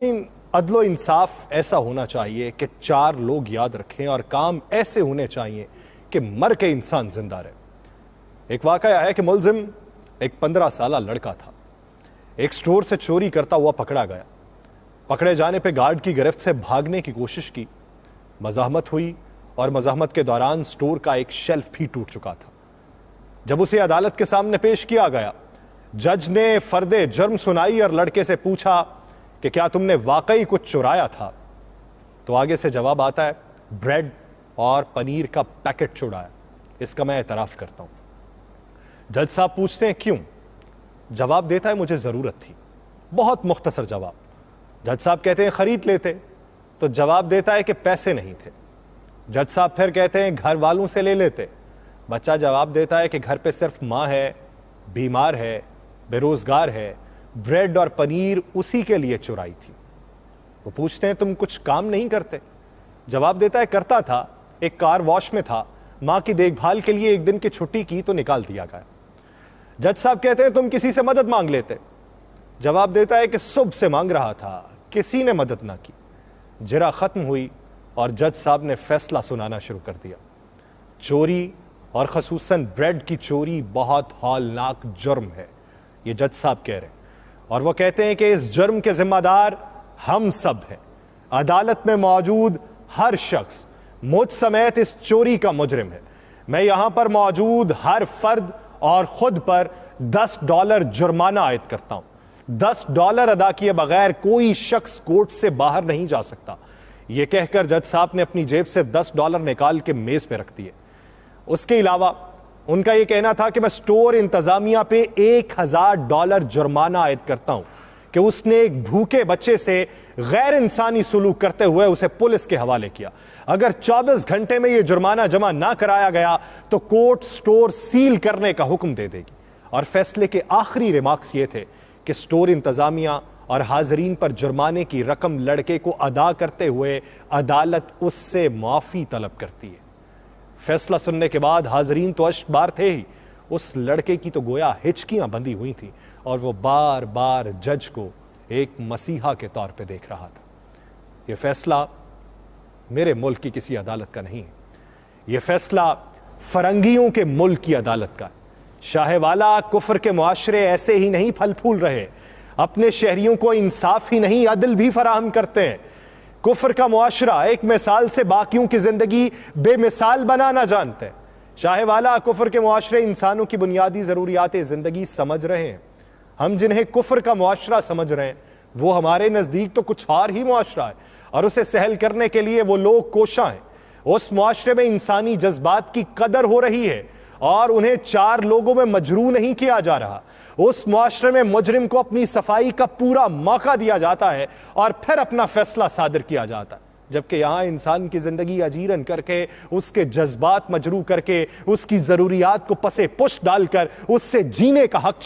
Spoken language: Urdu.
عدل و انصاف ایسا ہونا چاہیے کہ چار لوگ یاد رکھیں اور کام ایسے ہونے چاہیے کہ مر کے انسان زندہ رہے۔ ایک واقعہ ہے کہ ملزم ایک 15 سالہ لڑکا تھا، ایک سٹور سے چوری کرتا ہوا پکڑا گیا۔ پکڑے جانے پہ گارڈ کی گرفت سے بھاگنے کی کوشش کی، مزاحمت ہوئی اور مزاحمت کے دوران سٹور کا ایک شیلف بھی ٹوٹ چکا تھا۔ جب اسے عدالت کے سامنے پیش کیا گیا، جج نے فرد جرم سنائی اور لڑکے سے پوچھا کہ کیا تم نے واقعی کچھ چرایا تھا؟ تو آگے سے جواب آتا ہے بریڈ اور پنیر کا پیکٹ چرایا، اس کا میں اعتراف کرتا ہوں۔ جج صاحب پوچھتے ہیں کیوں؟ جواب دیتا ہے مجھے ضرورت تھی۔ بہت مختصر جواب۔ جج صاحب کہتے ہیں خرید لیتے، تو جواب دیتا ہے کہ پیسے نہیں تھے۔ جج صاحب پھر کہتے ہیں گھر والوں سے لے لیتے۔ بچہ جواب دیتا ہے کہ گھر پہ صرف ماں ہے، بیمار ہے، بے روزگار ہے، بریڈ اور پنیر اسی کے لیے چرائی تھی۔ وہ پوچھتے ہیں تم کچھ کام نہیں کرتے؟ جواب دیتا ہے کرتا تھا، ایک کار واش میں تھا، ماں کی دیکھ بھال کے لیے ایک دن کی چھٹی کی تو نکال دیا گیا۔ جج صاحب کہتے ہیں تم کسی سے مدد مانگ لیتے؟ جواب دیتا ہے کہ صبح سے مانگ رہا تھا، کسی نے مدد نہ کی۔ جرا ختم ہوئی اور جج صاحب نے فیصلہ سنانا شروع کر دیا۔ چوری اور خصوصاً بریڈ کی چوری بہت ہولناک جرم ہے، یہ جج صاحب کہہ رہے ہیں، اور وہ کہتے ہیں کہ اس جرم کے ذمہ دار ہم سب ہیں۔ عدالت میں موجود ہر شخص مجھ سمیت اس چوری کا مجرم ہے۔ میں یہاں پر موجود ہر فرد اور خود پر $10 جرمانہ عائد کرتا ہوں۔ $10 ادا کیے بغیر کوئی شخص کورٹ سے باہر نہیں جا سکتا۔ یہ کہہ کر جج صاحب نے اپنی جیب سے $10 نکال کے میز پہ رکھ دیے۔ اس کے علاوہ ان کا یہ کہنا تھا کہ میں سٹور انتظامیہ پہ $1000 جرمانہ عائد کرتا ہوں کہ اس نے ایک بھوکے بچے سے غیر انسانی سلوک کرتے ہوئے اسے پولیس کے حوالے کیا۔ اگر 24 گھنٹے میں یہ جرمانہ جمع نہ کرایا گیا تو کورٹ سٹور سیل کرنے کا حکم دے دے گی۔ اور فیصلے کے آخری ریمارکس یہ تھے کہ سٹور انتظامیہ اور حاضرین پر جرمانے کی رقم لڑکے کو ادا کرتے ہوئے عدالت اس سے معافی طلب کرتی ہے۔ فیصلہ سننے کے بعد حاضرین تو اشک بار تھے ہی، اس لڑکے کی تو گویا ہچکیاں بندھی ہوئی تھیں اور وہ بار بار جج کو ایک مسیحا کے طور پہ دیکھ رہا تھا۔ یہ فیصلہ میرے ملک کی کسی عدالت کا نہیں ہے، یہ فیصلہ فرنگیوں کے ملک کی عدالت کا ہے۔ شاہ والا کفر کے معاشرے ایسے ہی نہیں پھل پھول رہے، اپنے شہریوں کو انصاف ہی نہیں عدل بھی فراہم کرتے ہیں۔ کفر کا معاشرہ ایک مثال سے باقیوں کی زندگی بے مثال بنانا جانتے ہیں۔ شاہ والا کفر کے معاشرے انسانوں کی بنیادی ضروریات زندگی سمجھ رہے ہیں۔ ہم جنہیں کفر کا معاشرہ سمجھ رہے ہیں وہ ہمارے نزدیک تو کچھ اور ہی معاشرہ ہے، اور اسے سہل کرنے کے لیے وہ لوگ کوشاں ہیں۔ اس معاشرے میں انسانی جذبات کی قدر ہو رہی ہے اور انہیں چار لوگوں میں مجروح نہیں کیا جا رہا۔ اس معاشرے میں مجرم کو اپنی صفائی کا پورا موقع دیا جاتا ہے اور پھر اپنا فیصلہ صادر کیا جاتا ہے، جبکہ یہاں انسان کی زندگی اجیرن کر کے، اس کے جذبات مجروح کر کے، اس کی ضروریات کو پسے پش ڈال کر اس سے جینے کا حق